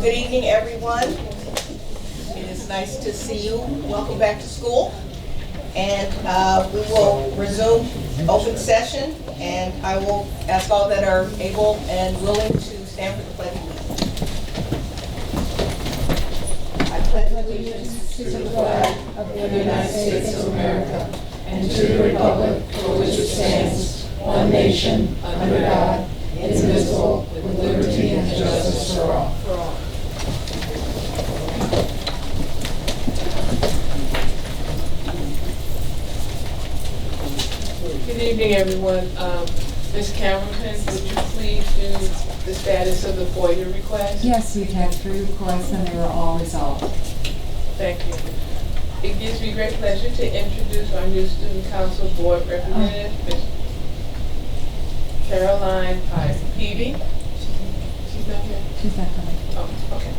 Good evening, everyone. It is nice to see you. Welcome back to school. And we will resume open session, and I will ask all that are able and willing to stand for the pledge of allegiance. I pledge allegiance to the flag of the United States of America and to the republic for which it stands, one nation, under God, indivisible, with liberty and justice for all. Good evening, everyone. Ms. Cameron, would you please do the status of the FOIA request? Yes, we've had 3 requests and they were all resolved. Thank you. It gives me great pleasure to introduce our new Student Council Board Representative, Ms. Caroline Peavy. She's not here? She's not coming. Oh, okay.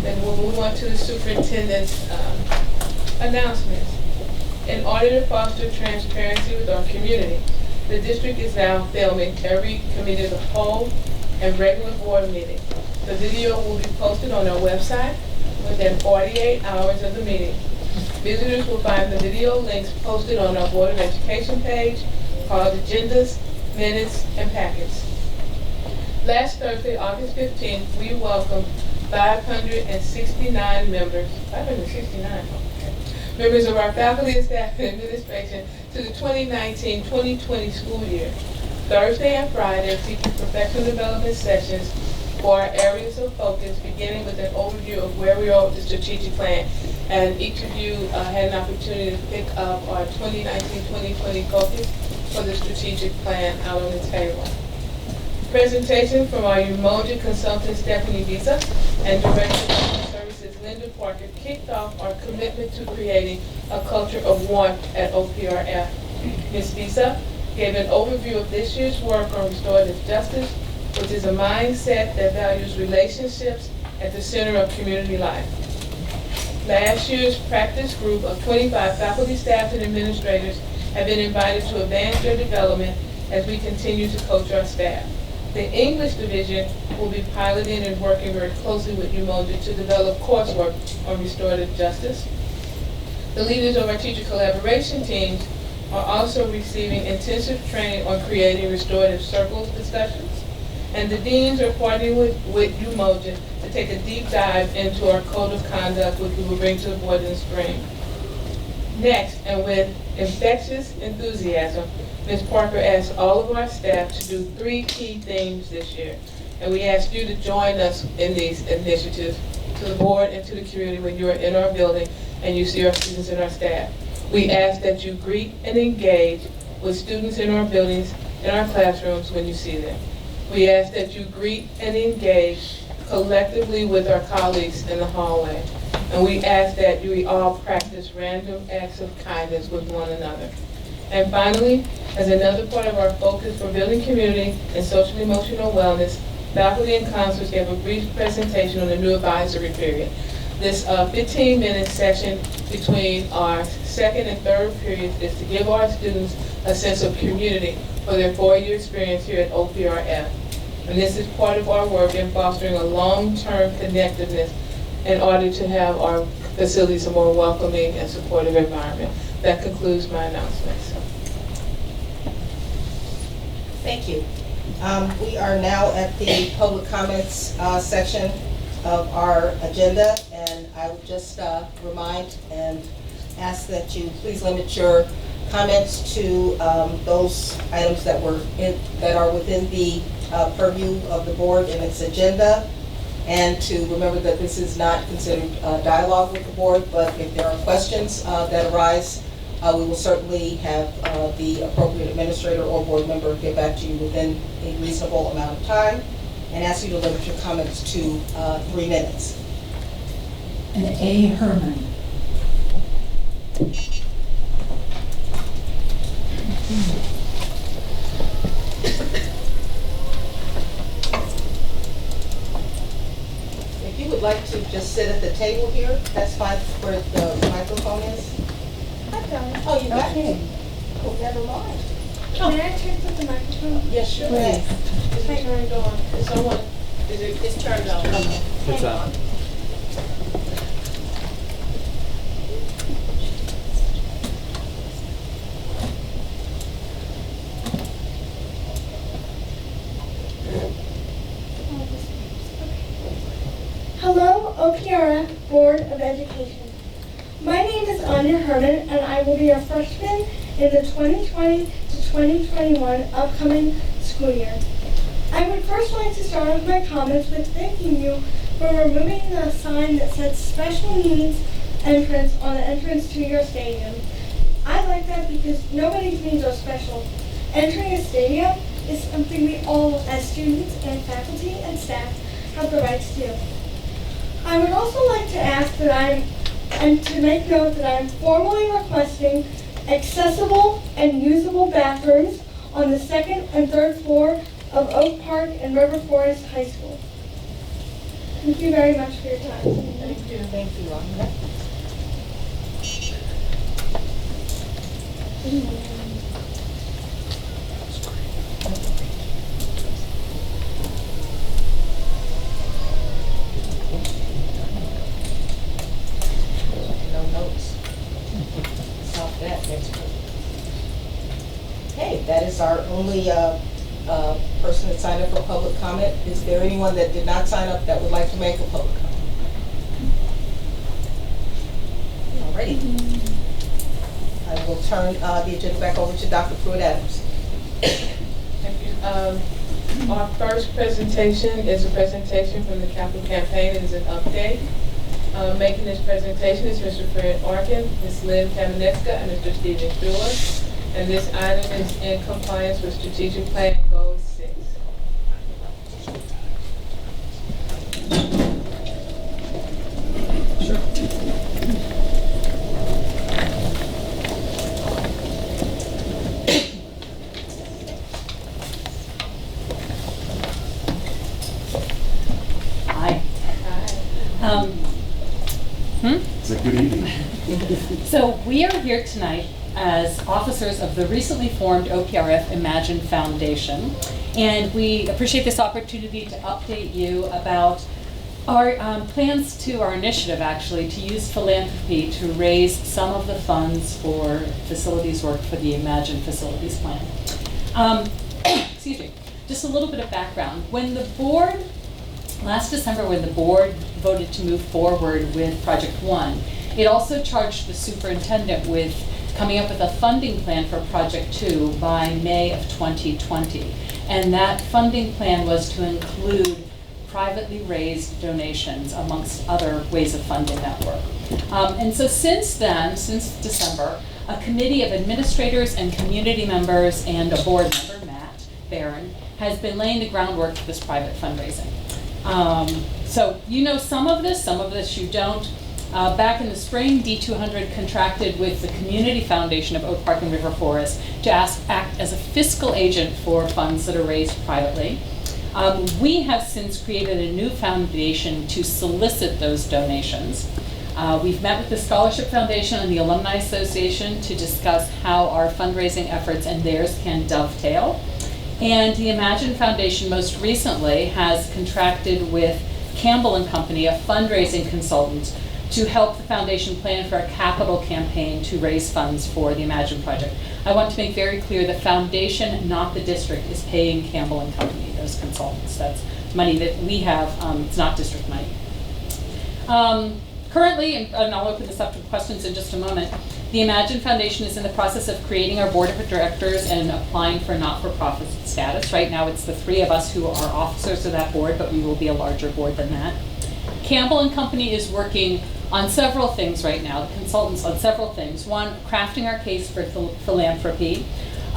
Then we'll move on to the superintendent's announcements. In order to foster transparency with our community, the district is now filming every committee of the whole and regular board meeting. The video will be posted on our website within 48 hours of the meeting. Visitors will find the video links posted on our Board of Education page called Agendas, Minutes, and Packets. Last Thursday, August 15th, we welcomed 569 members, 569, members of our faculty and staff and administration to the 2019-2020 school year. Thursday and Friday featured professional development sessions for our areas of focus, beginning with an overview of where we are with the strategic plan. And each of you had an opportunity to pick up our 2019-2020 focus for the strategic plan out on the table. Presentation from our Umoja consultant Stephanie Visa and Director of Services Linda Parker kicked off our commitment to creating a culture of warmth at OPRF. Ms. Visa gave an overview of this year's work on restorative justice, which is a mindset that values relationships at the center of community life. Last year's practice group of 25 faculty, staff, and administrators have been invited to advance their development as we continue to coach our staff. The English division will be piloting and working very closely with Umoja to develop coursework on restorative justice. The leaders of our teacher collaboration teams are also receiving intensive training on creating restorative circles discussions. And the deans are partnering with Umoja to take a deep dive into our code of conduct, which we will bring to the board in the spring. Next, and with infectious enthusiasm, Ms. Parker asked all of our staff to do 3 key themes this year. And we ask you to join us in these initiatives to the board and to the community when you are in our building and you see our students and our staff. We ask that you greet and engage with students in our buildings, in our classrooms when you see them. We ask that you greet and engage collectively with our colleagues in the hallway. And we ask that we all practice random acts of kindness with one another. And finally, as another part of our focus for building community and social emotional wellness, faculty and counselors gave a brief presentation on the new advisory period. This 15-minute session between our second and third periods is to give our students a sense of community for their 4-year experience here at OPRF. And this is part of our work in fostering a long-term connectiveness in order to have our facilities a more welcoming and supportive environment. That concludes my announcements. Thank you. We are now at the public comments section of our agenda, and I would just remind and ask that you please limit your comments to those items that are within the purview of the board and its agenda, and to remember that this is not considered dialogue with the board, but if there are questions that arise, we will certainly have the appropriate administrator or board member get back to you within a reasonable amount of time, and ask you to limit your comments to 3 minutes. And A. Herman. If you would like to just sit at the table here, that's fine, where the microphone is. Oh, you got it? Oh, never mind. May I check with the microphone? Yes, sure. Please. Is it turned on? Is it turned on? Okay. It's on. Hello, OPRF Board of Education. My name is Anya Herman, and I will be a freshman in the 2020 to 2021 upcoming school year. I would first like to start off my comments with thanking you for removing the sign that said special needs entrance on the entrance to your stadium. I like that because nobody's needs are special. Entering a stadium is something we all, as students and faculty and staff, have the right to do. I would also like to ask to make note that I am formally requesting accessible and usable bathrooms on the second and third floor of Oak Park and River Forest High School. Thank you very much for your time. Thank you. Thank you, Rhonda. No notes. Stop that next week. Okay, that is our only person that signed up for public comment. Is there anyone that did not sign up that would like to make a public comment? Alrighty. I will turn the agenda back over to Dr. Pruitt-Adams. Thank you. Our first presentation is a presentation from the capital campaign. It is an update. Making this presentation is Mr. Fred Arkin, Ms. Lynn Kamenetska, and Mr. Stephen Schuler. And this item is in compliance with Strategic Plan Goal 6. Hi. Hi. It's a good evening. So we are here tonight as officers of the recently formed OPRF Imagine Foundation, and we appreciate this opportunity to update you about our plans to our initiative, actually, to use philanthropy to raise some of the funds for facilities work for the Imagine Facilities Plan. Excuse me. Just a little bit of background. Last December, when the board voted to move forward with Project One, it also charged the superintendent with coming up with a funding plan for Project Two by May of 2020. And that funding plan was to include privately raised donations amongst other ways of funding that work. And so since then, since December, a committee of administrators and community members and a board member, Matt Barron, has been laying the groundwork for this private fundraising. So you know some of this you don't. Back in the spring, D200 contracted with the Community Foundation of Oak Park and River Forest to act as a fiscal agent for funds that are raised privately. We have since created a new foundation to solicit those donations. We've met with the Scholarship Foundation and the Alumni Association to discuss how our fundraising efforts and theirs can dovetail. And the Imagine Foundation most recently has contracted with Campbell & Company, a fundraising consultant, to help the foundation plan for a capital campaign to raise funds for the Imagine project. I want to make very clear the foundation, not the district, is paying Campbell & Company, those consultants. That's money that we have, it's not district money. Currently, and I'll open this up to questions in just a moment, the Imagine Foundation is in the process of creating our board of directors and applying for not-for-profit status. Right now it's the three of us who are officers of that board, but we will be a larger board than that. Campbell & Company is working on several things right now, the consultants on several things. One, crafting our case for philanthropy,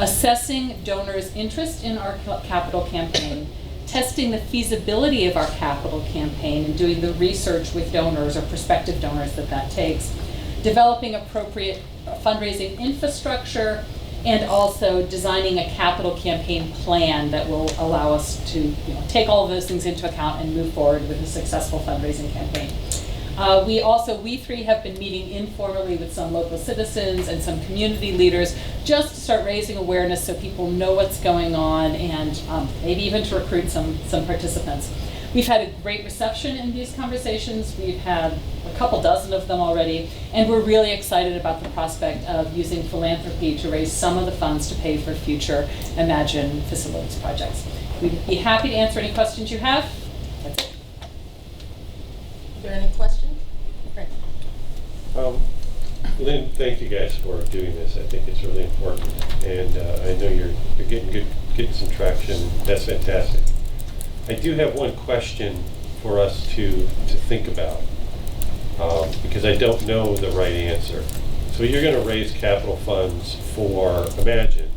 assessing donors' interest in our capital campaign, testing the feasibility of our capital campaign and doing the research with donors or prospective donors that takes, developing appropriate fundraising infrastructure, and also designing a capital campaign plan that will allow us to take all of those things into account and move forward with a successful fundraising campaign. We three have been meeting informally with some local citizens and some community leaders just to start raising awareness so people know what's going on and maybe even to recruit some participants. We've had a great reception in these conversations. We've had a couple dozen of them already, and we're really excited about the prospect of using philanthropy to raise some of the funds to pay for future Imagine facilities projects. We'd be happy to answer any questions you have. That's it. Are there any questions? Great. Lynn, thank you guys for doing this. I think it's really important, and I know you're getting some traction. That's fantastic. I do have one question for us to think about, because I don't know the right answer. So you're going to raise capital funds for Imagine,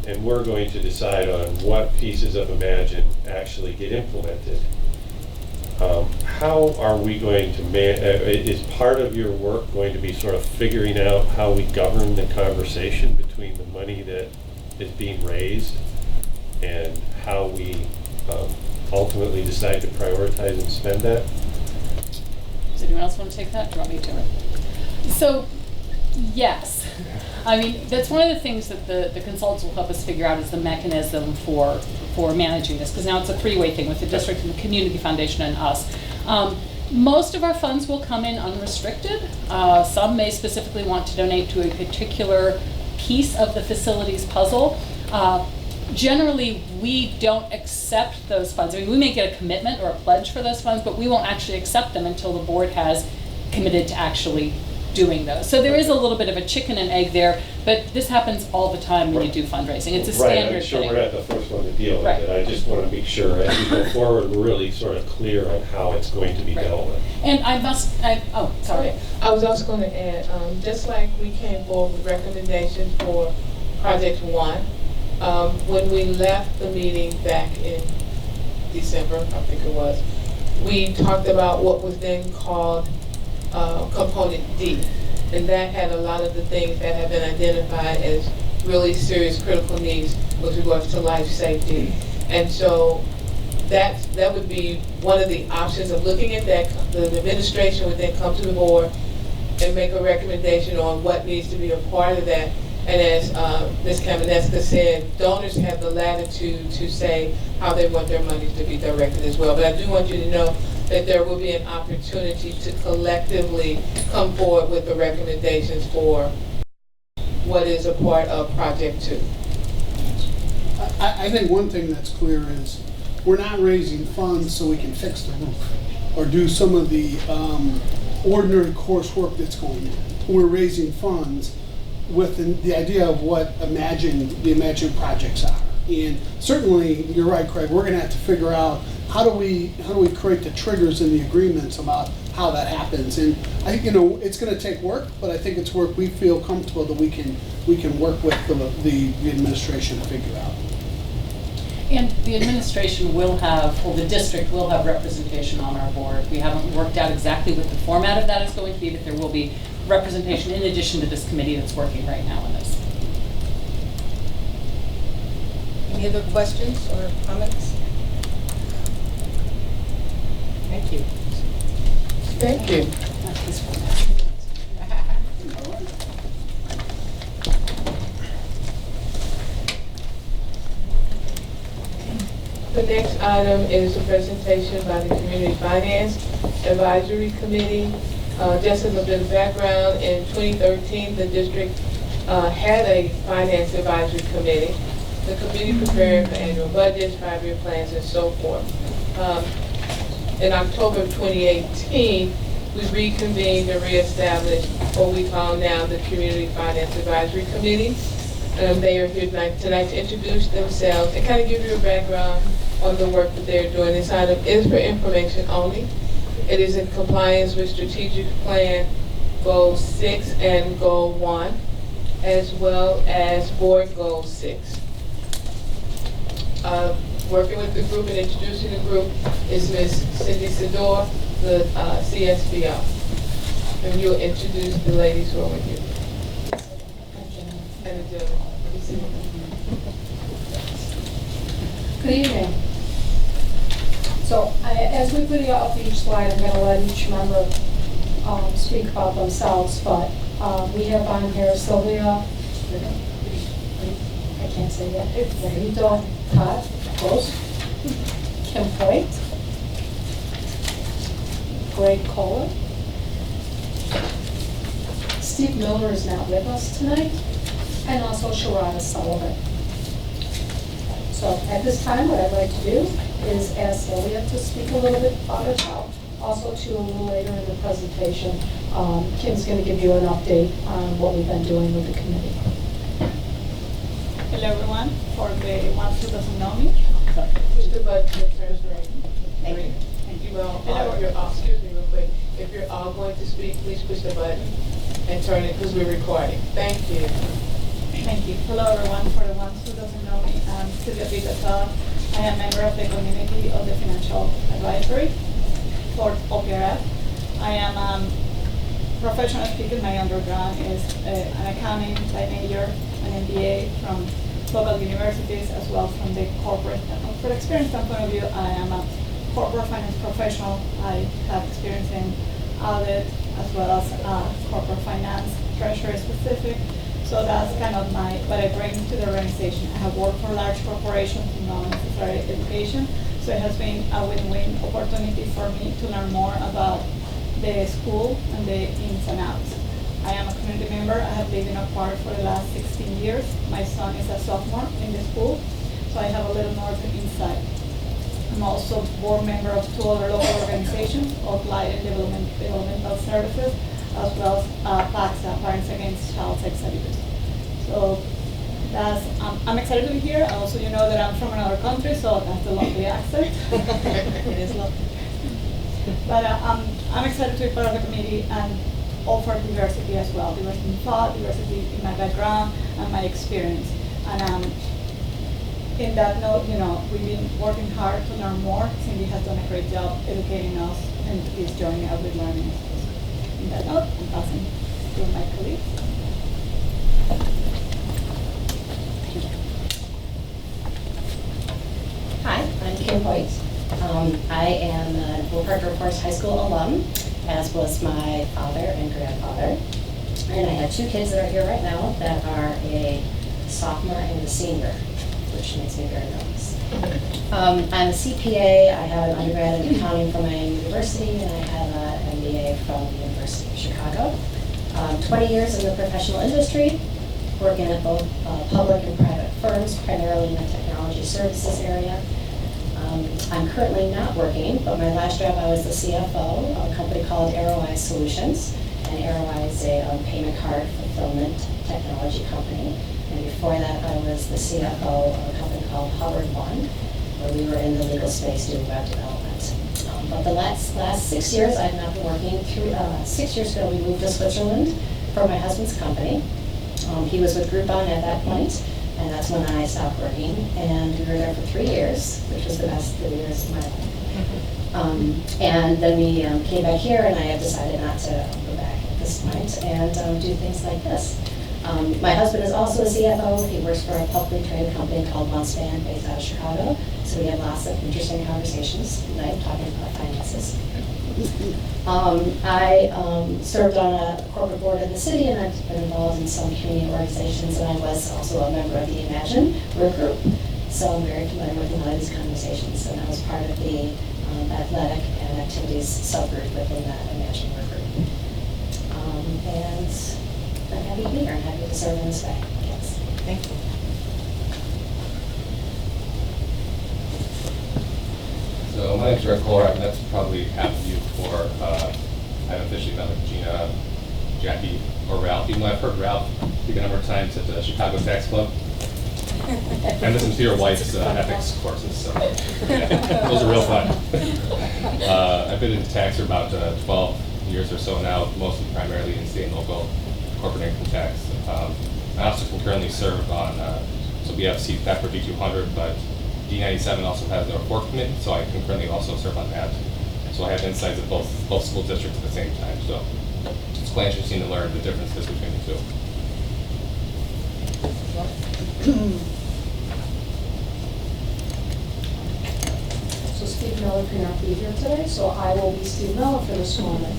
and we're going to decide on what pieces of Imagine actually get implemented. How are we going to is part of your work going to be sort of figuring out how we govern the conversation between the money that is being raised and how we ultimately decide to prioritize and spend that? Does anyone else want to take that? Do you want me to? So, yes. I mean, that's one of the things that the consultants will help us figure out is the mechanism for managing this, because now it's a three-way thing with the district and the community foundation and us. Most of our funds will come in unrestricted. Some may specifically want to donate to a particular piece of the facilities puzzle. Generally, we don't accept those funds. I mean, we may get a commitment or a pledge for those funds, but we won't actually accept them until the board has committed to actually doing those. So there is a little bit of a chicken and egg there, but this happens all the time when you do fundraising. It's a standard I'm sure thing. we're not the first one to deal with Right. it. I just want to make sure as we go forward, we're really sort of clear on how it's going to be Right. dealt with. And oh, sorry. I was also going to add, just like we came forward with recommendations for Project 1, when we left the meeting back in December, I think it was, we talked about what was then called Component D. And that had a lot of the things that have been identified as really serious critical needs with regards to life safety. And so that would be one of the options of looking at that. The administration would then come to the board and make a recommendation on what needs to be a part of that. And as Ms. Kamenetska said, donors have the latitude to say how they want their money to be directed as well. But I do want you to know that there will be an opportunity to collectively come forward with the recommendations for what is a part of Project 2. I think one thing that's clear is we're not raising funds so we can fix the roof or do some of the ordinary coursework that's going on. We're raising funds with the idea of what the Imagine projects are. And certainly, you're right, Craig, we're gonna have to figure out how do we create the triggers in the agreements about how that happens. And I think, it's gonna take work, but I think it's work we feel comfortable that we can work with the administration to figure out. And the administration will have, or the district will have representation on our board. We haven't worked out exactly what the format of that is going to be, but there will be representation in addition to this committee that's working right now on this. Any other questions or comments? Thank you. Thank you. The next item is a presentation by the Community Finance Advisory Committee. Just as a bit of background, in 2013, the district had a Finance Advisory Committee. The committee prepared for annual budgets, 5-year plans, and so forth. In October of 2018, we reconvened and reestablished what we call now the Community Finance Advisory Committee. They are here tonight to introduce themselves and kind of give you a background on the work that they're doing. This item is for information only. It is in compliance with Strategic Plan Goal 6 and Goal 1, as well as Board Goal 6. Working with the group and introducing the group is Ms. Cindy Sidor, the CSBO. And you'll introduce the ladies who are with you. And the gentleman. Good evening. So as we put up each slide, I'm going to let each member speak about themselves, but we have on here Sylvia, I can't say that, Rito, Todd, close, Kim Hoyt, Greg Kohler. Steve Miller is not with us tonight, and also Sharada Sullivan. So at this time, what I'd like to do is ask Elliot to speak a little bit about herself. Also, too, a little later in the presentation, Kim's going to give you an update on what we've been doing with the committee. Hello everyone, for the ones who doesn't know me. Push the button to translate. Thank you. Thank you. Well, if you're all, excuse me real quick, if you're all going to speak, please push the button and turn it because we're recording. Thank you. Thank you. Hello everyone, for the ones who doesn't know me, I'm Sylvia Picasa. I am a member of the community of the Financial Advisory for OPRF. I am professional speaker. My undergrad is an accounting by major, an MBA from local universities as well from the corporate. For experience point of view, I am a corporate finance professional. I have experience in audit as well as corporate finance, treasury specific. So that's kind of what I bring to the organization. I have worked for large corporations, not necessarily education. So it has been a win-win opportunity for me to learn more about the school and the ins and outs. I am a community member. I have lived in a park for the last 16 years. My son is a sophomore in the school, so I have a little more insight. I'm also board member of 2 other local organizations, Applied and Developmental Services, as well as PACSA, Parents Against Child Sex Abuse. So that's, I'm excited to be here. Also, you know that I'm from another country, so that's a lovely accent. It is lovely. But I'm excited to be part of the committee and offer diversity as well. Diversity in thought, diversity in my background and my experience. And in that note, you know, we've been working hard to learn more. Cindy has done a great job educating us in this journey of learning. In that note, I'm passing to my colleague. Hi, I'm Kim Hoyt. I am an Oak Park Forest High School alum, as was my father and grandfather. And I have 2 kids that are here right now that are a sophomore and a senior, which makes me very nervous. I'm a CPA. I have an undergrad in accounting from my university, and I have an MBA from the University of Chicago. 20 years in the professional industry, working at both public and private firms, primarily in the technology services area. I'm currently not working, but my last job I was the CFO of a company called ROI Solutions, and ROI is a payment card fulfillment technology company. And before that, I was the CFO of a company called Hubbard One, where we were in the legal space doing web development. But the last 6 years, I've not been working. 6 years ago, we moved to Switzerland for my husband's company. He was with Groupon at that point, and that's when I stopped working. And we were there for 3 years, which was the best 3 years of my life. And then we came back here, and I have decided not to go back at this point and do things like this. My husband is also a CFO. He works for a publicly traded company called OneSpan based out of Chicago. So we have lots of interesting conversations tonight talking about finances. I served on a corporate board in the city, and I've been involved in some community organizations, and I was also a member of the Imagine work group. So I'm very familiar with a lot of these conversations, and I was part of the athletic and activities subgroup within that Imagine work group. And I'm happy to be here. I'm happy to serve in this way. Yes. Thank you. So my name's Greg Kohler. That's probably half of you before. I haven't officially met with Gina, Jackie, or Ralph, even though I've heard Ralph speak a number of times at the Chicago Tax Club. And listened to your wife's ethics courses, so yeah, those are real fun. I've been in tax for about 12 years or so now, mostly primarily in state and local corporate income tax. I also concurrently serve on, so we have CPAC for D200, but D97 also has their report committee, so I concurrently also serve on that. So I have insights of both school districts at the same time. So it's quite interesting to learn the differences between the two. So Steve Miller cannot be here today, so I will be Steve Miller for this moment.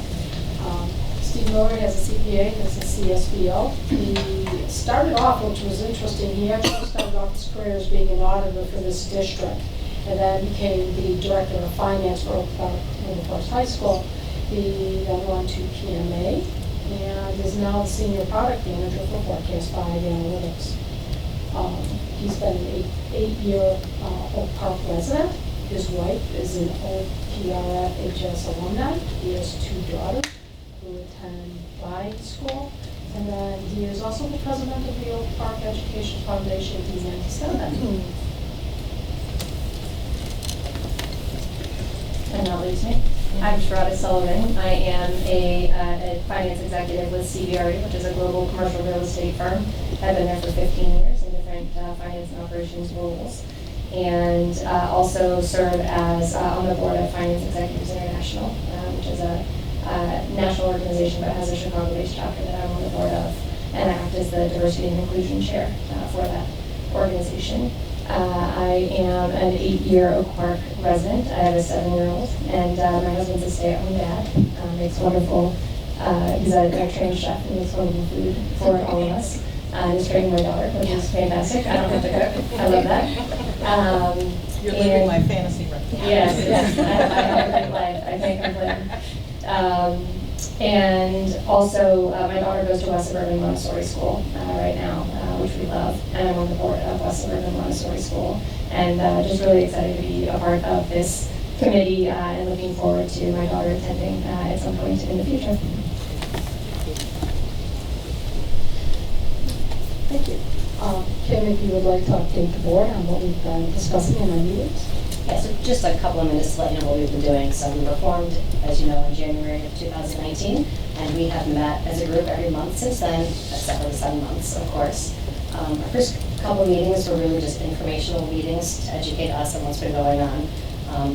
Steve Miller has a CPA, has a CSBO. He started off, which was interesting, he actually started off his career as being an auditor for this district, and then became the director of finance for Oak Forest High School. He then went to PMA and is now the Senior Product Manager for Forecast 5 Analytics. He's been an eight-year Oak Park resident. His wife is an OPRF-HS alumni. He has 2 daughters who attend Vine School. And then he is also the president of the Oak Park Education Foundation since 1997. And that leaves me. I'm Sharada Sullivan. I am a finance executive with CBRE, which is a global commercial real estate firm. I've been there for 15 years in different finance and operations roles. And also serve as on the board of Finance Executives International, which is a national organization but has a Chicago-based chapter that I'm on the board of. And I act as the diversity and inclusion chair for that organization. I am an 8-year Oak Park resident. I have a 7-year-old, and my husband's a stay-at-home dad. Makes wonderful, he's a trained chef and makes wonderful food for all of us. Just training my daughter, which is fantastic. I don't have to cook. I love that. You're living my fantasy right now. Yes, I have a great life. I think I'm living. And also, my daughter goes to West Suburban Montessori School right now, which we love. And I'm on the board of West Suburban Montessori School. And just really excited to be a part of this committee and looking forward to my daughter attending at some point in the future. Thank you. Kim, if you would like to update the board on what we've been discussing in our meetings. Yeah, so just a couple of minutes to let you know what we've been doing. So we were formed, as you know, in January of 2019, and we have met as a group every month since then, except for the 7 months, of course. Our first couple of meetings were really just informational meetings to educate us on what's been going on,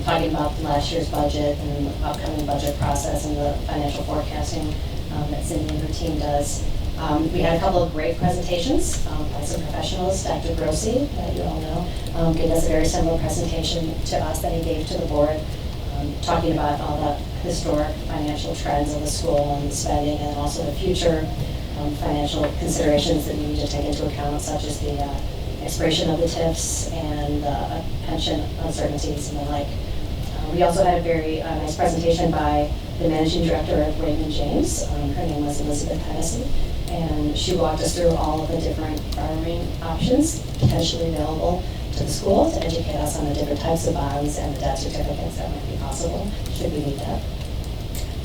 talking about last year's budget and the upcoming budget process and the financial forecasting that Cindy and her team does. We had a couple of great presentations by some professionals. Dr. Grossi, that you all know, gave us a very similar presentation to us that he gave to the board, talking about all the historic financial trends of the school and the spending, and also the future financial considerations that we need to take into account, such as the expiration of the TIFs and pension uncertainties and the like. We also had a very nice presentation by the managing director of Raymond James. Her name was Elizabeth Hennessy, and she walked us through all of the different borrowing options potentially available to the school to educate us on the different types of bonds and the debt certificates that might be possible should we need that.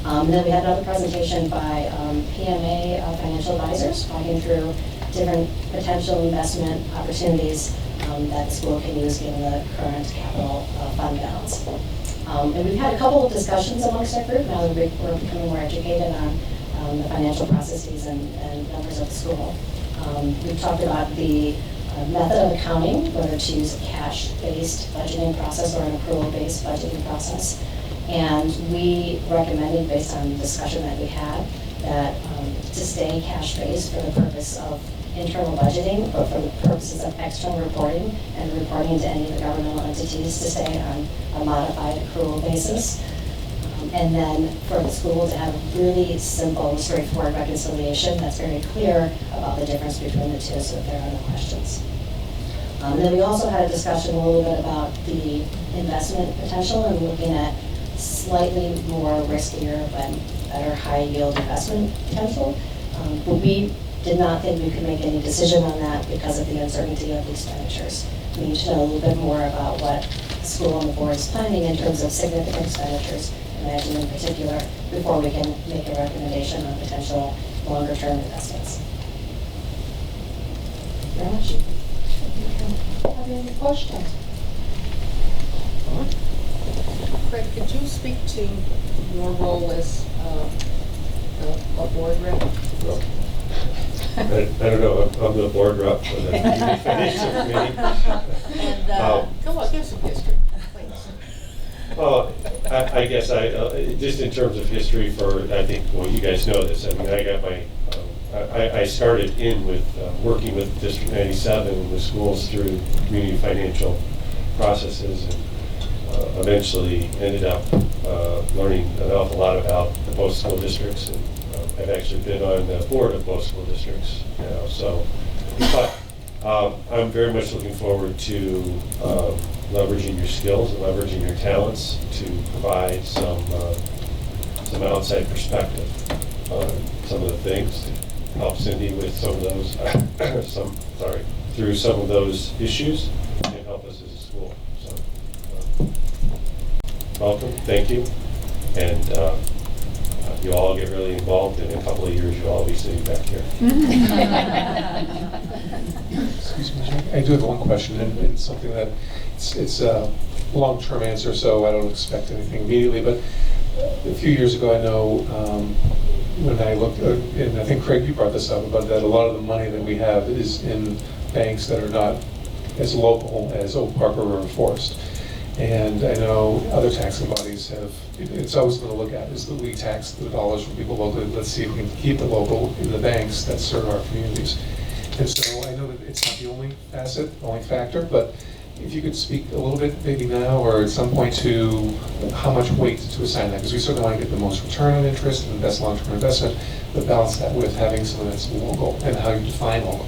Then we had another presentation by PMA Financial Advisors walking through different potential investment opportunities that the school can use given the current capital fund balance. And we've had a couple of discussions amongst our group now that we're becoming more educated on the financial processes and numbers of the school. We've talked about the method of accounting, whether to use a cash-based budgeting process or an accrual-based budgeting process. And we recommended, based on the discussion that we had, that to stay cash-based for the purpose of internal budgeting, but for the purposes of external reporting and reporting to any of the governmental entities, to stay on a modified accrual basis. And then for the school to have a really simple, straightforward reconciliation that's very clear about the difference between the two, so if there are no questions. And then we also had a discussion a little bit about the investment potential and looking at slightly more riskier but better high yield investment potential. But we did not think we could make any decision on that because of the uncertainty of the expenditures. We need to know a little bit more about what the school and the board is planning in terms of significant expenditures, imagine in particular, before we can make a recommendation on potential longer term investments. Thank you very much. Have any questions? Craig, could you speak to your role as a board rep? I don't know, I'm the board rep for the financial committee. And come on, give some history, please. Well, I guess just in terms of history for, I think, well, you guys know this. I mean, I got my, I started in with working with District 97 and the schools through community financial processes, and eventually ended up learning an awful lot about the both school districts, and I've actually been on the board of both school districts now. So, but I'm very much looking forward to leveraging your skills and leveraging your talents to provide some some outside perspective on some of the things to help Cindy with some of those, through some of those issues and help us as a school. So, welcome, thank you, and you all get really involved. In a couple of years, you'll all be sitting back here. Excuse me, Jack. I do have one question, and it's something that it's a long-term answer, so I don't expect anything immediately. But a few years ago, I know when I looked, and I think Craig, you brought this up, about that a lot of the money that we have is in banks that are not as local as Oak Park or River Forest. And I know other taxing bodies have, it's always going to look at is that we tax the dollars from people locally. Let's see if we can keep it local in the banks that serve our communities. And so I know that it's not the only facet, only factor, but if you could speak a little bit maybe now or at some point to how much weight to assign that, because we certainly want to get the most return on interest and the best long-term investment, but balance that with having something that's local and how you define local.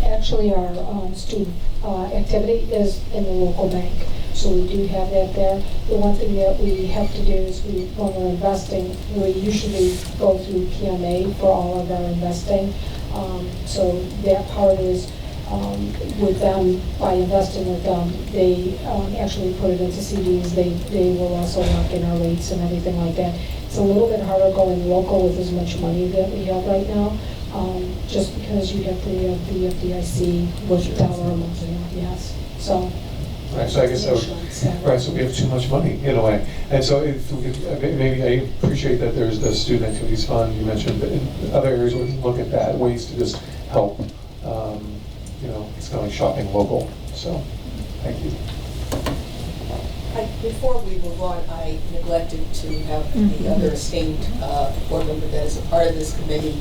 Actually, our student activity is in the local bank, so we do have that there. The one thing that we have to do is when we're investing, we usually go through PMA for all of our investing. So that part is with them, by investing with them, they actually put it into CDs. They will also lock in our rates and everything like that. It's a little bit harder going local with as much money that we have right now. Just because you have the FDIC with dollar amounts, yes. So. Right, so I guess right, so we have too much money in a way. And so if we could, maybe I appreciate that there's the student activities fund you mentioned, but in other areas we can look at that, ways to just help, it's kind of like shopping local. So, thank you. Before we move on, I neglected to have the other esteemed board member that is a part of this committee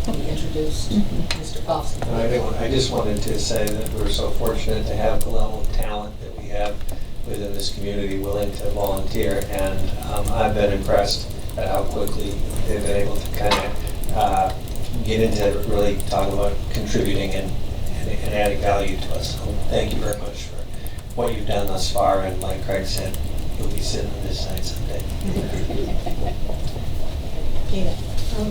be introduced, Mr. Foster. I just wanted to say that we're so fortunate to have the level of talent that we have within this community willing to volunteer, and I've been impressed at how quickly they've been able to kind of get into really talking about contributing and adding value to us. So thank you very much for what you've done thus far, and like Craig said, you'll be sitting on this side someday. Gina.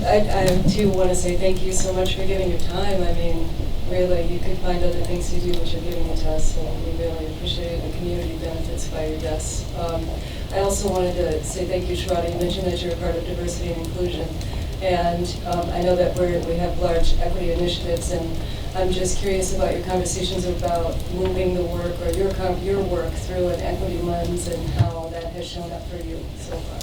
I too want to say thank you so much for giving your time. I mean, really, you could find other things to do, but you're giving it to us, so we really appreciate it. The community benefits by your guests. I also wanted to say thank you, Sharada. You mentioned that you're a part of diversity and inclusion, and I know that we have large equity initiatives, and I'm just curious about your conversations about moving the work or your work through an equity lens and how that has shown up for you so far.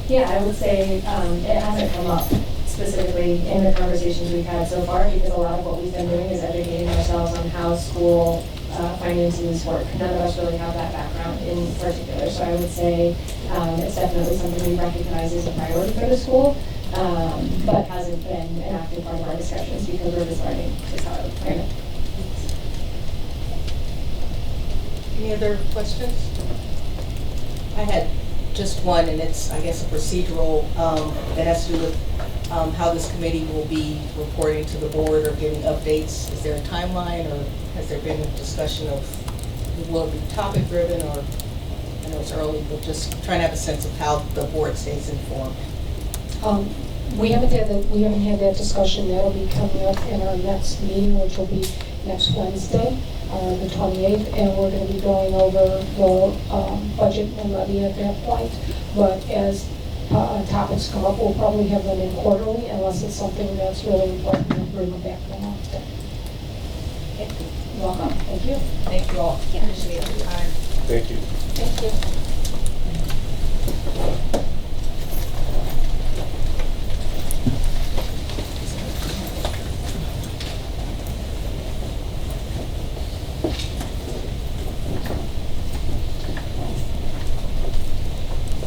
Yeah, I would say it hasn't come up specifically in the conversations we've had so far, because a lot of what we've been doing is educating ourselves on how school finances work. None of us really have that background in particular, so I would say it's definitely something we recognize as a priority for the school, but hasn't been an active part of our discussions because we're just learning just how to frame it. Any other questions? I had just one, and it's, I guess, a procedural that has to do with how this committee will be reporting to the board or giving updates. Is there a timeline, or has there been a discussion of, will it be topic driven, or, I know it's early, but just trying to have a sense of how the board stays informed. We haven't had that discussion. That'll be coming up in our next meeting, which will be next Wednesday, the 28th, and we're going to be going over the budget and levy at that point. But as topics come up, we'll probably have them in quarterly, unless it's something that's really important, and bring them back along. You're welcome. Thank you. Thank you all. Appreciate your time. Thank you. Thank you.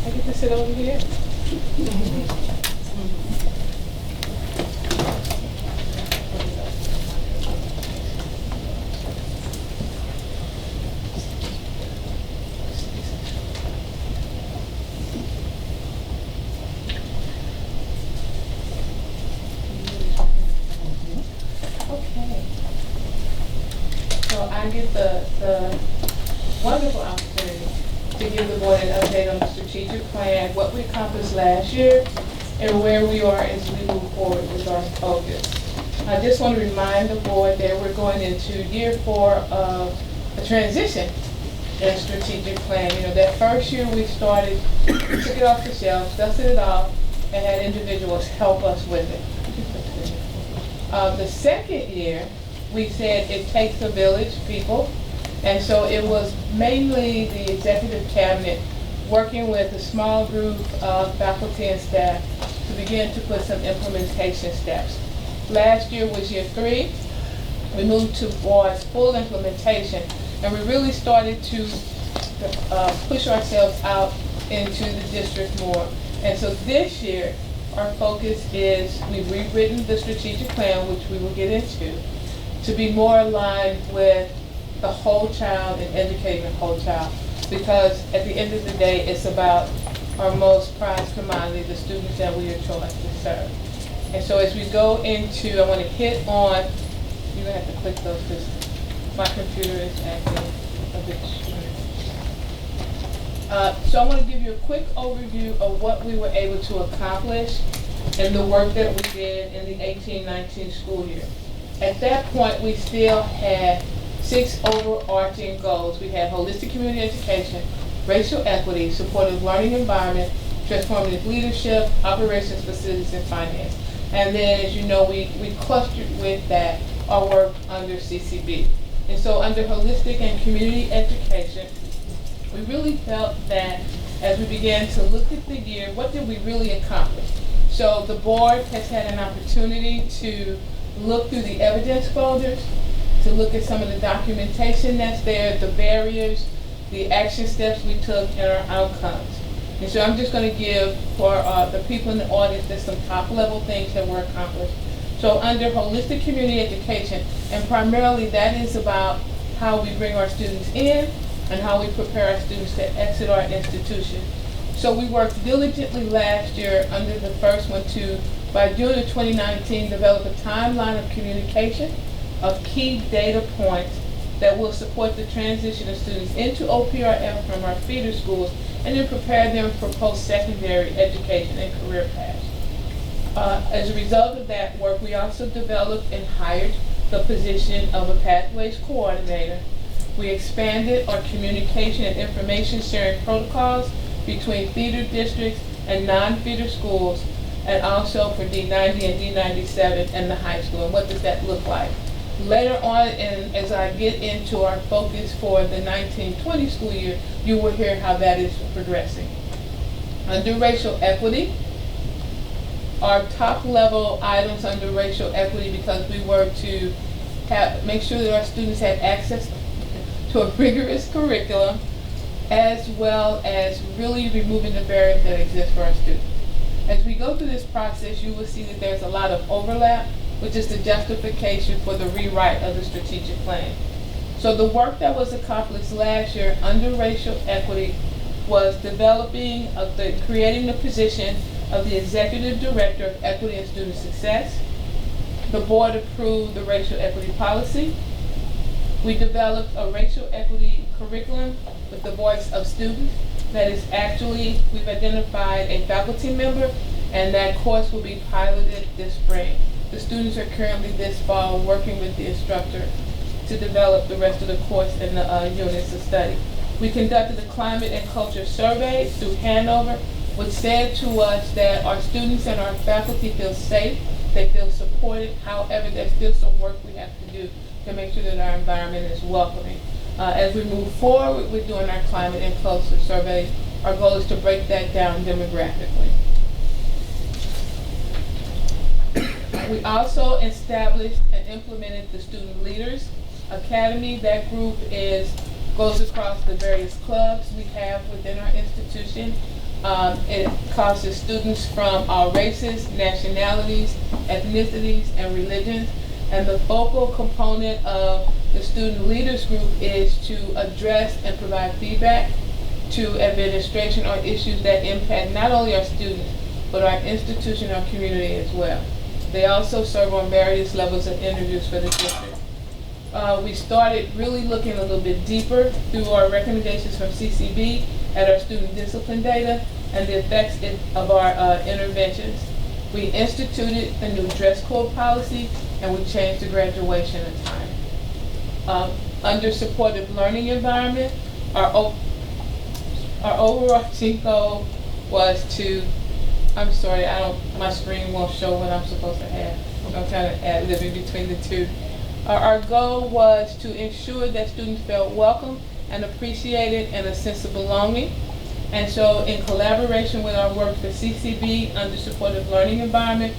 I get to sit over here. Okay. So I get the wonderful opportunity to give the board an update on the strategic plan, what we accomplished last year, and where we are as we move forward with our focus. I just want to remind the board that we're going into year 4 of a transition in strategic plan. You know, that first year we started, took it off the shelf, dusted it off, and had individuals help us with it. The second year, we said it takes a village, people, and so it was mainly the executive cabinet working with a small group of faculty and staff to begin to put some implementation steps. Last year was year 3. We moved towards full implementation, and we really started to push ourselves out into the district more. And so this year, our focus is, we've rewritten the strategic plan, which we will get into, to be more aligned with the whole child and educating the whole child. Because at the end of the day, it's about our most prized commodity, the students that we are trying to serve. And so as we go into, I want to hit on, you're going to have to click those because my computer is acting a bit strange. So I want to give you a quick overview of what we were able to accomplish and the work that we did in the 18-19 school year. At that point, we still had 6 overarching goals. We had holistic community education, racial equity, supportive learning environment, transformative leadership, operations, facilities, and finance. And then, as you know, we clustered with that our work under CCB. And so under holistic and community education, we really felt that as we began to look at the year, what did we really accomplish? So the board has had an opportunity to look through the evidence folders, to look at some of the documentation that's there, the barriers, the action steps we took, and our outcomes. And so I'm just going to give, for the people in the audience, there's some top-level things that were accomplished. So under holistic community education, and primarily that is about how we bring our students in and how we prepare our students to exit our institution. So we worked diligently last year under the first one to, by June of 2019, develop a timeline of communication of key data points that will support the transition of students into OPRF from our feeder schools and then prepare them for post-secondary education and career paths. As a result of that work, we also developed and hired the position of a pathways coordinator. We expanded our communication and information sharing protocols between feeder districts and non-feeder schools, and also for D90 and D97 and the high school. And what does that look like? Later on, and as I get into our focus for the 19-20 school year, you will hear how that is progressing. Under racial equity, our top level items under racial equity, because we were to make sure that our students had access to a rigorous curriculum, as well as really removing the barriers that exist for our students. As we go through this process, you will see that there's a lot of overlap, which is the justification for the rewrite of the strategic plan. So the work that was accomplished last year under racial equity was developing, creating the position of the Executive Director of Equity and Student Success. The board approved the racial equity policy. We developed a racial equity curriculum with the voice of students. That is actually, we've identified a faculty member, and that course will be piloted this spring. The students are currently this fall working with the instructor to develop the rest of the course and the units of study. We conducted a climate and culture survey through Hanover, which said to us that our students and our faculty feel safe, they feel supported. However, there's still some work we have to do to make sure that our environment is welcoming. As we move forward with doing our climate and culture survey, our goal is to break that down demographically. We also established and implemented the Student Leaders Academy. That group goes across the various clubs we have within our institution. It causes students from all races, nationalities, ethnicities, and religions. And the focal component of the Student Leaders Group is to address and provide feedback to administration on issues that impact not only our students, but our institution, our community as well. They also serve on various levels of interviews for the district. We started really looking a little bit deeper through our recommendations from CCB at our student discipline data and the effects of our interventions. We instituted a new dress code policy, and we changed the graduation attire. Under supportive learning environment, our overarching goal was to, I'm sorry, my screen won't show what I'm supposed to have. I'm kind of ad-libbing between the two. Our goal was to ensure that students felt welcome and appreciated and a sense of belonging. And so in collaboration with our work for CCB under supportive learning environment,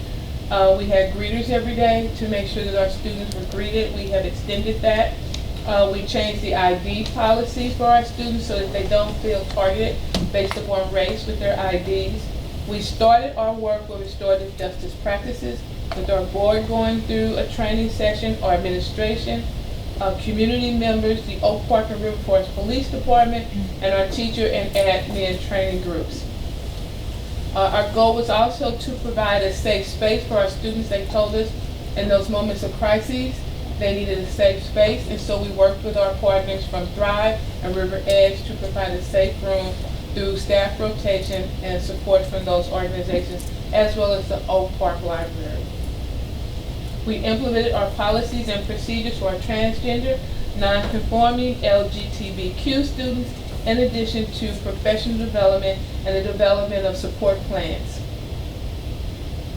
we had greeters every day to make sure that our students were greeted. We have extended that. We changed the ID policy for our students so that they don't feel targeted based upon race with their IDs. We started our work with restorative justice practices with our board going through a training session, our administration, community members, the Oak Park and River Forest Police Department, and our teacher and admin training groups. Our goal was also to provide a safe space for our students. They told us in those moments of crises they needed a safe space, and so we worked with our partners from Thrive and River Edge to provide a safe room through staff rotation and support from those organizations, as well as the Oak Park Library. We implemented our policies and procedures for our transgender, non-conforming, LGBTQ students, in addition to professional development and the development of support plans.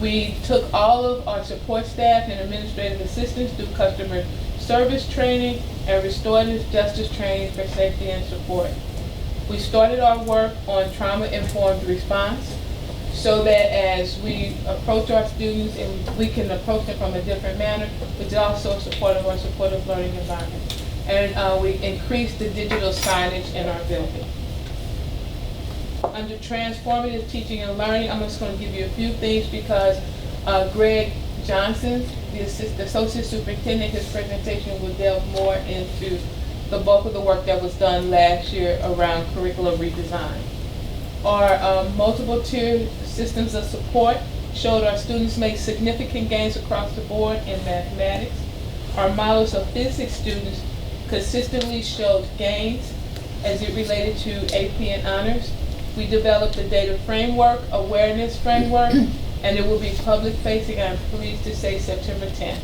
We took all of our support staff and administrative assistants through customer service training and restorative justice training for safety and support. We started our work on trauma-informed response so that as we approach our students and we can approach them from a different manner, which is also a support of our supportive learning environment. And we increased the digital signage in our building. Under transformative teaching and learning, I'm just going to give you a few things because Greg Johnson, the associate superintendent, his presentation will delve more into the bulk of the work that was done last year around curriculum redesign. Our multiple tier systems of support showed our students make significant gains across the board in mathematics. Our models of physics students consistently showed gains as it related to AP and honors. We developed a data framework, awareness framework, and it will be public facing, I'm pleased to say, September 10th.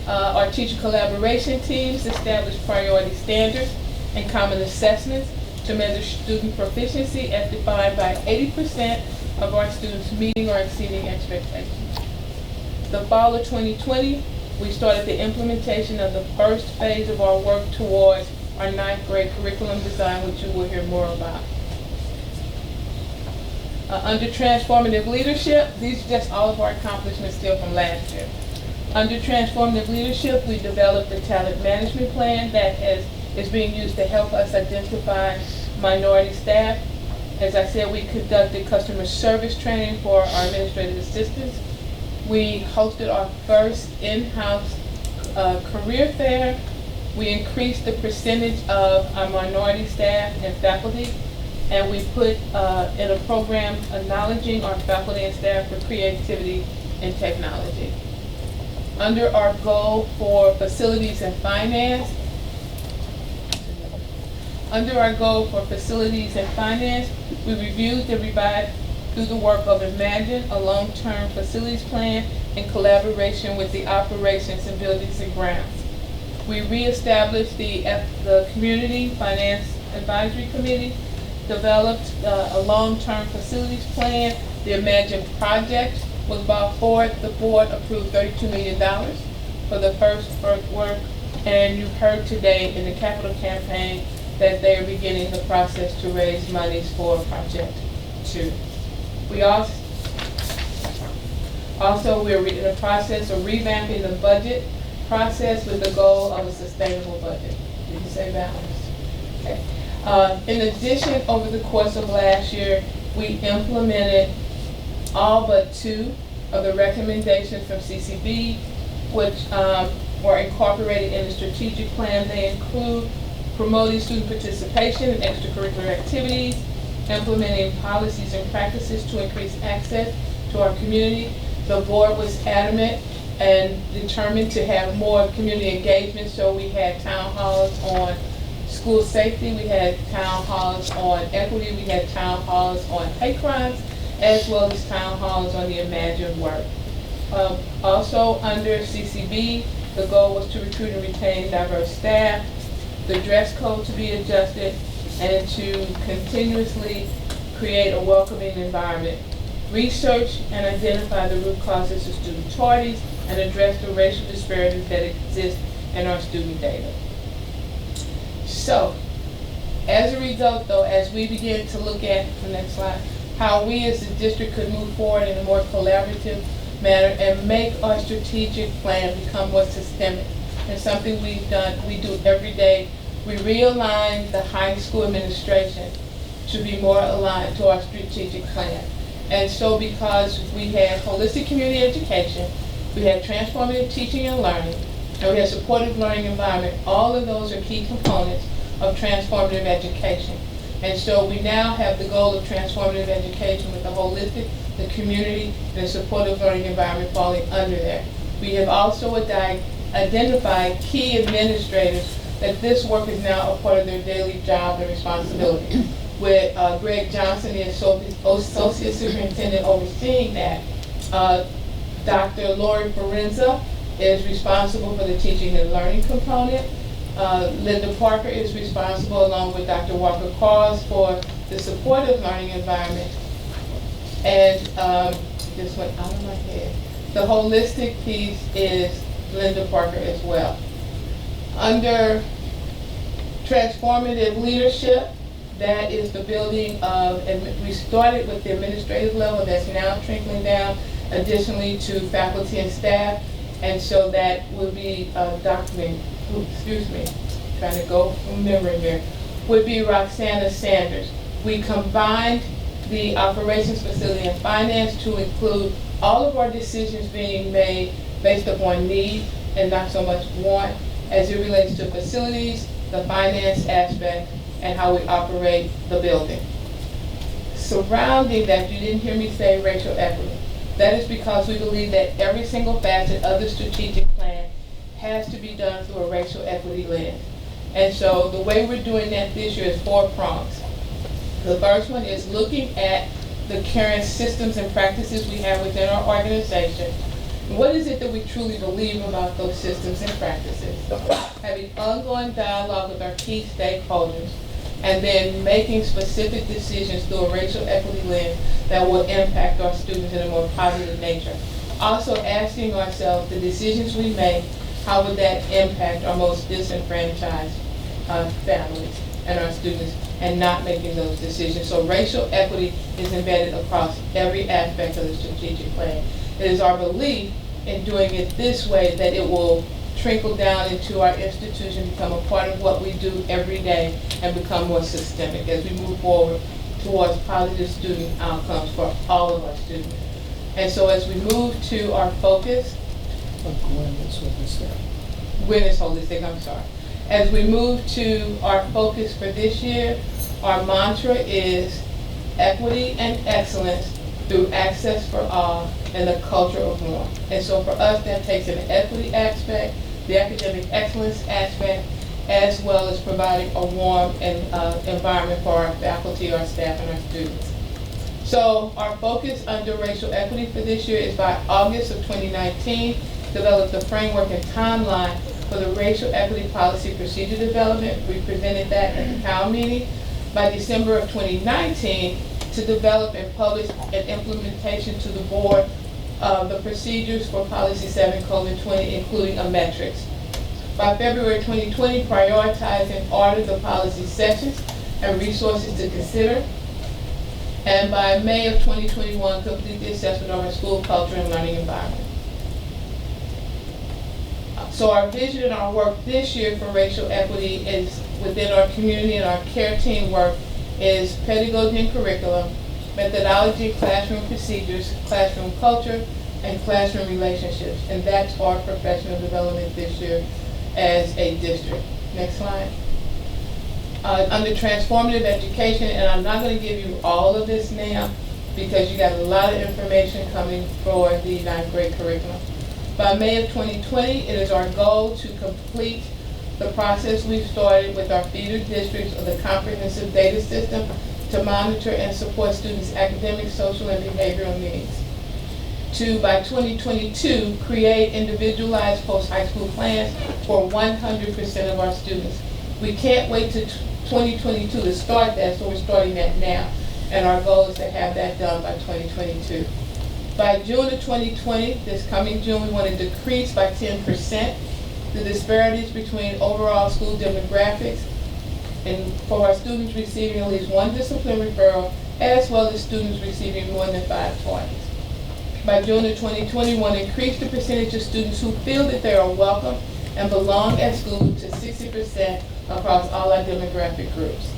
Our teacher collaboration teams established priority standards and common assessments to measure student proficiency as defined by 80% of our students meeting or exceeding expectations. The fall of 2020, we started the implementation of the first phase of our work towards our 9th grade curriculum design, which you will hear more about. Under Transformative Leadership, these are just all of our accomplishments still from last year. Under Transformative Leadership, we developed a talent management plan that is being used to help us identify minority staff. As I said, we conducted customer service training for our administrative assistants. We hosted our first in-house career fair. We increased the percentage of our minority staff and faculty, and we put in a program acknowledging our faculty and staff for creativity and technology. Under our goal for facilities and finance, we reviewed and revised through the work of Imagine, a long-term facilities plan in collaboration with the operations and buildings and grounds. We reestablished the Community Finance Advisory Committee, developed a long-term facilities plan. The Imagine project was brought forward. The board approved $32 million for the first work, and you heard today in the capital campaign that they are beginning the process to raise monies for Project 2. We we're in the process of revamping the budget process with the goal of a sustainable budget. Did you say balanced? Okay. In addition, over the course of last year, we implemented all but 2 of the recommendations from CCB, which were incorporated in the strategic plan. They include promoting student participation in extracurricular activities, implementing policies and practices to increase access to our community. The board was adamant and determined to have more community engagement, so we had town halls on school safety, we had town halls on equity, we had town halls on hate crimes, as well as town halls on the imagined work. Also under CCB, the goal was to recruit and retain diverse staff, the dress code to be adjusted, and to continuously create a welcoming environment. Research and identify the root causes of student tardies and address the racial disparities that exist in our student data. So, as a result though, as we begin to look at, the next slide, how we as a district could move forward in a more collaborative manner and make our strategic plan become more systemic. And something we do every day. We realign the high school administration to be more aligned to our strategic plan. And so because we had holistic community education, we had transformative teaching and learning, and we had supportive learning environment, all of those are key components of transformative education. And so we now have the goal of transformative education with the holistic, the community, and the supportive learning environment falling under there. We have also identified key administrators that this work is now a part of their daily job and responsibility. With Greg Johnson, the Associate Superintendent overseeing that. Dr. Lori Forenza is responsible for the teaching and learning component. Linda Parker is responsible, along with Dr. Walker Cause, for the supportive learning environment. And this went out of my head. The holistic piece is Linda Parker as well. Under Transformative Leadership, that is the building of, and we started with the administrative level, that's now trickling down additionally to faculty and staff. And so that will be trying to go from memory here, would be Roxana Sanders. We combined the operations, facility, and finance to include all of our decisions being made based upon need and not so much want, as it relates to facilities, the finance aspect, and how we operate the building. Surrounding that, you didn't hear me say racial equity. That is because we believe that every single facet of the strategic plan has to be done through a racial equity lens. And so the way we're doing that this year is 4 prongs. The first one is looking at the current systems and practices we have within our organization. What is it that we truly believe about those systems and practices? Having ongoing dialogue with our key stakeholders, and then making specific decisions through a racial equity lens that will impact our students in a more positive nature. Also asking ourselves, the decisions we make, how would that impact our most disenfranchised families and our students, and not making those decisions. So racial equity is embedded across every aspect of the strategic plan. It is our belief in doing it this way that it will trickle down into our institution, become a part of what we do every day, and become more systemic as we move forward towards positive student outcomes for all of our students. And so as we move to our focus, Gwen is holistic, I'm sorry. As we move to our focus for this year, our mantra is equity and excellence through access for all and the culture of warmth. And so for us, that takes an equity aspect, the academic excellence aspect, as well as providing a warm environment for our faculty, our staff, and our students. So our focus under racial equity for this year is by August of 2019, develop the framework and timeline for the racial equity policy procedure development. We presented that at the town meeting. By December of 2019, to develop and publish an implementation to the board of the procedures for policy 7:20, including a metrics. By February 2020, prioritize and order the policy sessions and resources to consider. And by May of 2021, complete the assessment of our school culture and learning environment. So our vision and our work this year for racial equity is within our community, and our care team work is pedagogy and curriculum, methodology, classroom procedures, classroom culture, and classroom relationships. And that's our professional development this year as a district. Next slide. Under transformative education, and I'm not going to give you all of this now because you got a lot of information coming for the 9th grade curriculum. By May of 2020, it is our goal to complete the process we've started with our feeder districts of the comprehensive data system to monitor and support students' academic, social, and behavioral needs. 2, by 2022, create individualized post-high school plans for 100% of our students. We can't wait to 2022 to start that, so we're starting that now. And our goal is to have that done by 2022. By June of 2020, this coming June, we want to decrease by 10% the disparities between overall school demographics and for our students receiving at least one discipline referral, as well as students receiving more than 5 points. By June of 2020, we want to increase the percentage of students who feel that they are welcome and belong at school to 60% across all our demographic groups.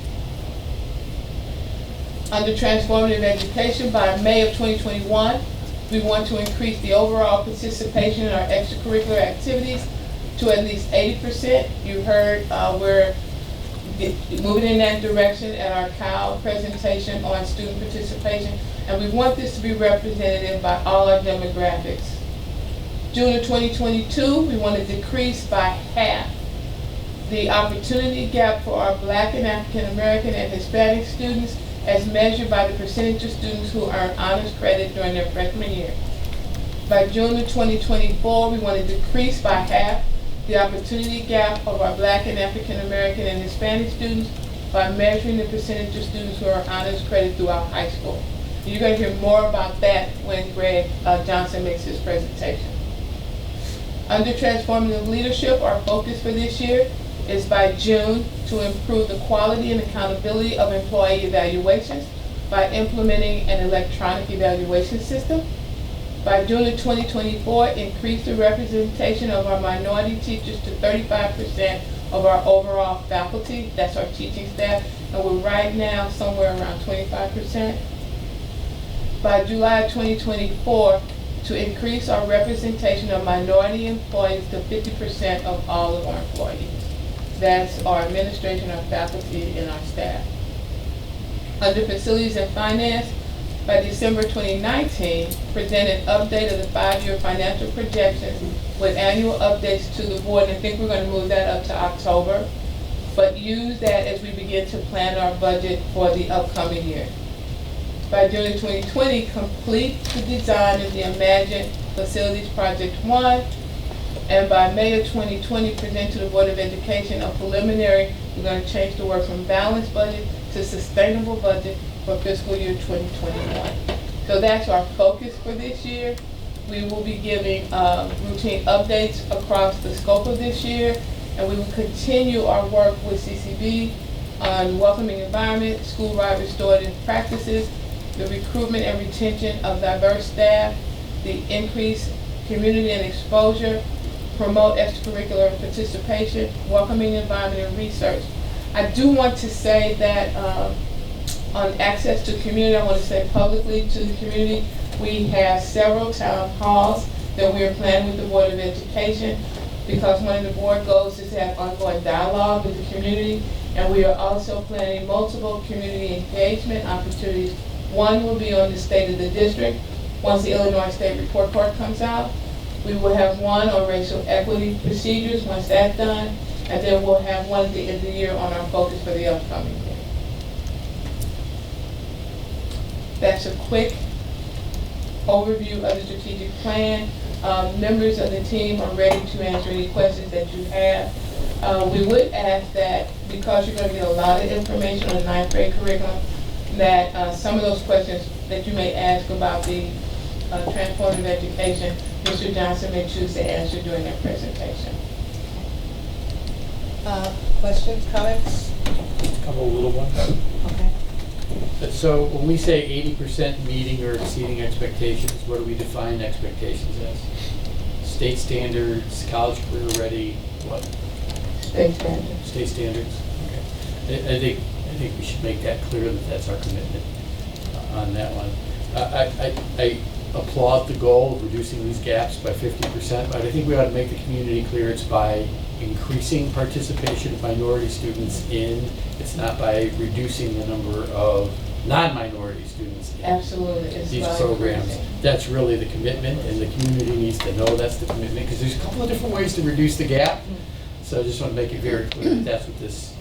Under Transformative Education, by May of 2021, we want to increase the overall participation in our extracurricular activities to at least 80%. You heard we're moving in that direction at our COW presentation on student participation, and we want this to be representative by all our demographics. June of 2022, we want to decrease by half the opportunity gap for our Black and African American and Hispanic students as measured by the percentage of students who earn honors credit during their freshman year. By June of 2024, we want to decrease by half the opportunity gap of our Black and African American and Hispanic students by measuring the percentage of students who are honors credit throughout high school. You're going to hear more about that when Greg Johnson makes his presentation. Under Transformative Leadership, our focus for this year is by June to improve the quality and accountability of employee evaluations by implementing an electronic evaluation system. By June of 2024, increase the representation of our minority teachers to 35% of our overall faculty. That's our teaching staff. And we're right now somewhere around 25%. By July of 2024, to increase our representation of minority employees to 50% of all of our employees. That's our administration, our faculty, and our staff. Under Facilities and Finance, by December 2019, present an update of the 5-year financial projections with annual updates to the board. And I think we're going to move that up to October, but use that as we begin to plan our budget for the upcoming year. By June of 2020, complete the design of the Imagine Facilities Project 1. And by May of 2020, present to the Board of Education a preliminary, we're going to change the word from balanced budget to sustainable budget for fiscal year 2021. So that's our focus for this year. We will be giving routine updates across the scope of this year, and we will continue our work with CCB on welcoming environment, school-wide restorative practices, the recruitment and retention of diverse staff, the increased community and exposure, promote extracurricular participation, welcoming environment, and research. I do want to say that on access to community, I want to say publicly to the community, we have several town halls that we are planning with the Board of Education, because one of the board goals is to have ongoing dialogue with the community, and we are also planning multiple community engagement opportunities. One will be on the state of the district. Once the Illinois State Report Card comes out, we will have one on racial equity procedures once that's done, and then we'll have one at the end of the year on our focus for the upcoming year. That's a quick overview of the strategic plan. Members of the team are ready to answer any questions that you have. We would ask that, because you're going to get a lot of information on the 9th grade curriculum, that some of those questions that you may ask about the Transformative Education, Mr. Johnson may choose to answer during their presentation. Questions, comments? A couple of little ones. Okay. So when we say 80% meeting or exceeding expectations, what do we define expectations as? State standards, college career ready, what? State standards. State standards, okay. I think we should make that clear that that's our commitment on that one. I applaud the goal of reducing these gaps by 50%, but I think we ought to make the community clear it's by increasing participation of minority students in, it's not by reducing the number of non-minority students in Absolutely. these programs. That's really the commitment, and the community needs to know that's the commitment, because there's a couple of different ways to reduce the gap. So I just want to make it very clear that that's what this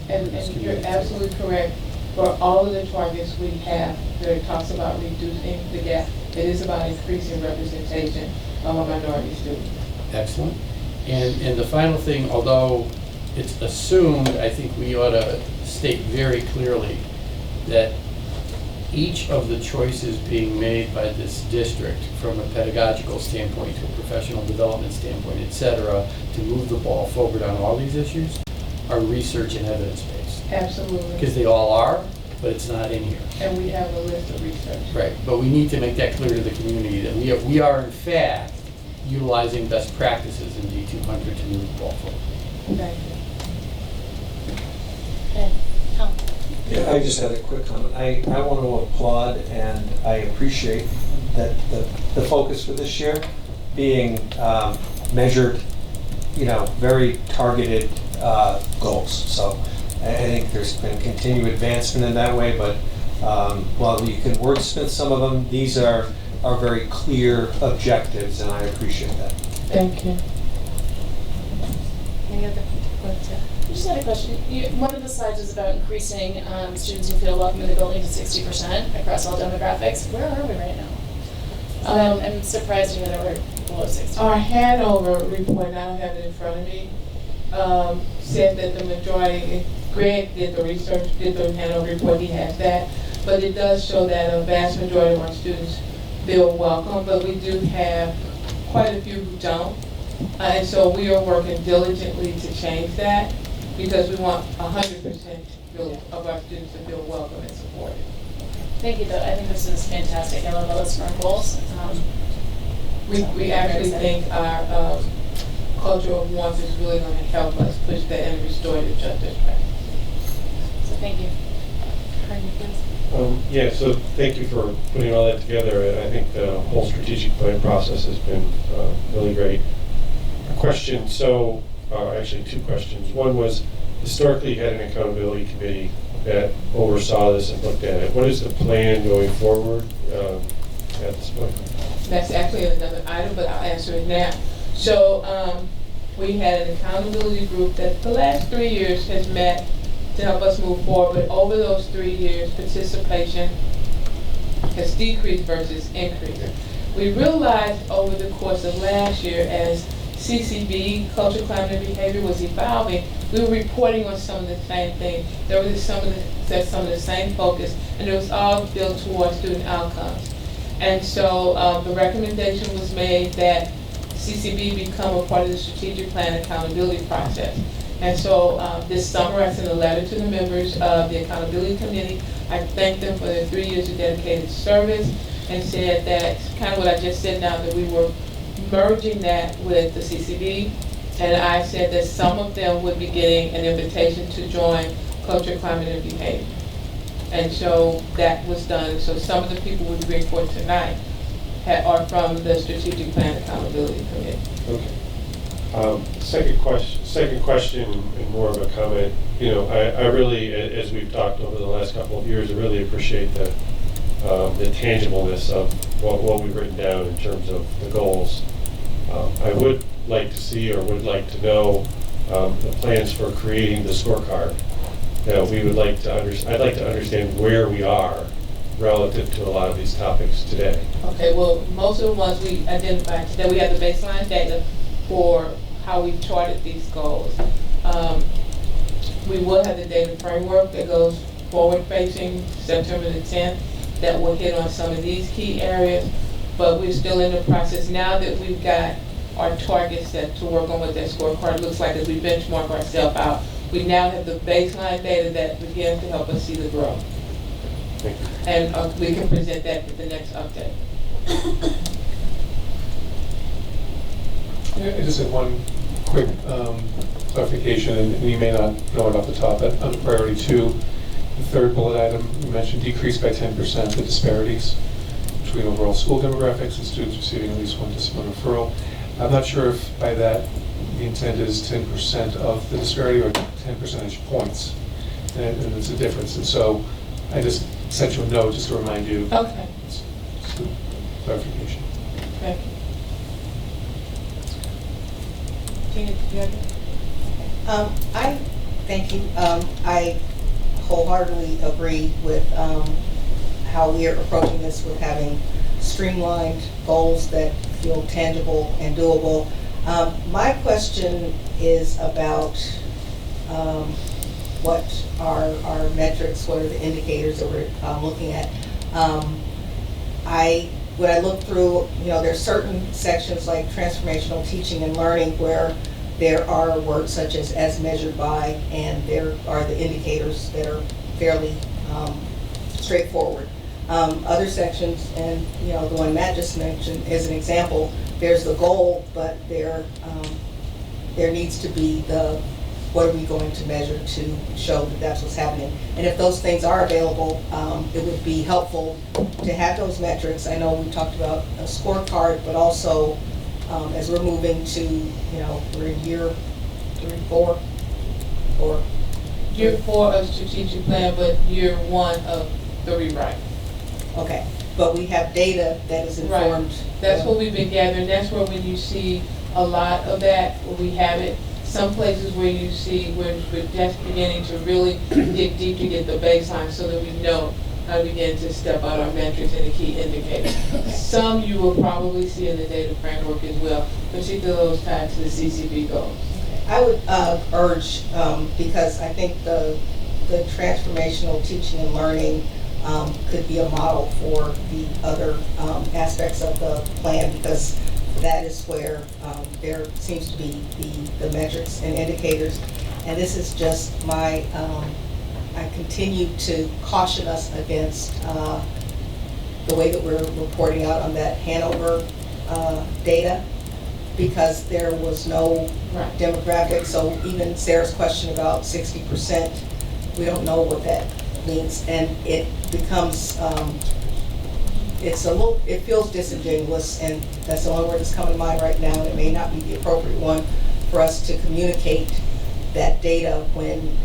And you're absolutely correct. For all of the targets we have, where it talks about reducing the gap, it is about increasing representation of our minority students. Excellent. And the final thing, although it's assumed, I think we ought to state very clearly that each of the choices being made by this district from a pedagogical standpoint to a professional development standpoint, et cetera, to move the ball forward on all these issues are research and evidence-based. Absolutely. Because they all are, but it's not in here. And we have a list of research. Right, but we need to make that clear to the community that we are in fact utilizing best practices in D200 to move the ball forward. Thank you. Yeah, I just had a quick comment. I want to applaud and I appreciate that the focus for this year being measured, very targeted goals. So I think there's been continued advancement in that way, but while you can wordsmith some of them, these are very clear objectives, and I appreciate that. Thank you. Any other questions? I just had a question. One of the slides is about increasing students who feel welcome in the building to 60% across all demographics. Where are we right now? I'm surprised that we're below 60. Our Hanover report, I don't have it in front of me, said that the majority, Greg did the research, did the Hanover report, he has that, but it does show that a vast majority of our students feel welcome, but we do have quite a few who don't. And so we are working diligently to change that because we want 100% of our students to feel welcome and supported. Thank you, though. I think this is fantastic. I love all those SMART goals. We actually think our culture of warmth is really going to help us push that and restore the justice practice. So thank you. Yeah, so thank you for putting all that together. I think the whole strategic plan process has been really great. A question, so actually two questions. One was, historically you had an accountability committee that oversaw this and looked at it. What is the plan going forward at this point? That's actually another item, but I'll answer it now. So we had an accountability group that the last 3 years has met to help us move forward, but over those 3 years, participation has decreased versus increased. We realized over the course of last year, as CCB, culture, climate, and behavior, was evolving, we were reporting on some of the same things. There was some of the same focus, and it was all built towards student outcomes. And so the recommendation was made that CCB become a part of the strategic plan accountability process. And so this summer, I sent a letter to the members of the accountability committee. I thanked them for their 3 years of dedicated service and said that, kind of what I just said now, that we were merging that with the CCB. And I said that some of them would be getting an invitation to join culture, climate, and behavior. And so that was done. So some of the people we bring forward tonight are from the strategic plan accountability committee. Okay. Second question, and more of a comment. I really, as we've talked over the last couple of years, I really appreciate the tangibleness of what we've written down in terms of the goals. I would like to see, or would like to know, the plans for creating the scorecard. We would like to I'd like to understand where we are relative to a lot of these topics today. Okay, well, most of the ones we identified today, we have the baseline data for how we charted these goals. We will have the data framework that goes forward-facing September the 10th that will hit on some of these key areas, but we're still in the process. Now that we've got our targets set to work on what that scorecard looks like as we benchmark ourselves out, we now have the baseline data that begins to help us see the growth. Thank you. And we can present that at the next update. I just had one quick clarification, and you may not know it off the top, but on priority 2, the third bullet item, you mentioned decrease by 10% the disparities between overall school demographics and students receiving at least one discipline referral. I'm not sure if by that the intent is 10% of the disparity or 10 percentage points, and it's a difference. And so I just sent you a note just to remind you. Okay. Just a clarification. Thank you. Tina, do you have it? Okay. Thank you. I wholeheartedly agree with how we are approaching this with having streamlined goals that feel tangible and doable. My question is about what are our metrics, what are the indicators that we're looking at. When I look through, there's certain sections like transformational teaching and learning where there are words such as measured by, and there are the indicators that are fairly straightforward. Other sections, and the one Matt just mentioned as an example, there's the goal, but there needs to be the what are we going to measure to show that that's what's happening. And if those things are available, it would be helpful to have those metrics. I know we talked about a scorecard, but also as we're moving to, we're in year 4. Year 4 of strategic plan, but year 1 of the rewrite. Okay, but we have data that is informed. Right. That's what we've been gathering. That's where when you see a lot of that, where we have it. Some places where you see we're just beginning to really dig deep to get the baseline so that we know how to begin to step out our metrics and the key indicators. Some you will probably see in the data framework as well, particularly those tied to the CCP goals. I would urge, because I think the transformational teaching and learning could be a model for the other aspects of the plan, because that is where there seems to be the metrics and indicators. And this is just my, I continue to caution us against the way that we're reporting out on that Hanover data, because there was no demographic. So even Sarah's question about 60%, we don't know what that means. And it becomes, it feels disingenuous, and that's the only word that's coming to mind right now. It may not be the appropriate one for us to communicate that data when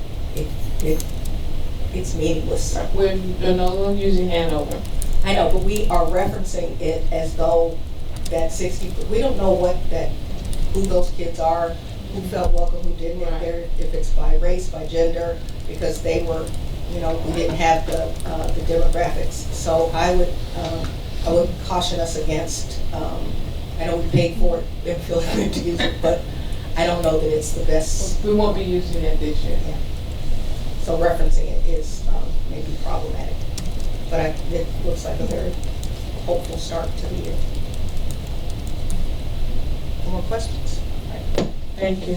it's meaningless. We're no longer using Hanover. I know, but we are referencing it as though that 60, we don't know who those kids are, who felt welcome, who didn't, if it's by race, by gender, because they were, we didn't have the demographics. So I would caution us against, I know we paid for it and feel good to use it, but I don't know that it's the best. We won't be using it this year. Yeah. So referencing it is maybe problematic, but it looks like a very hopeful start to the year. More questions? Thank you.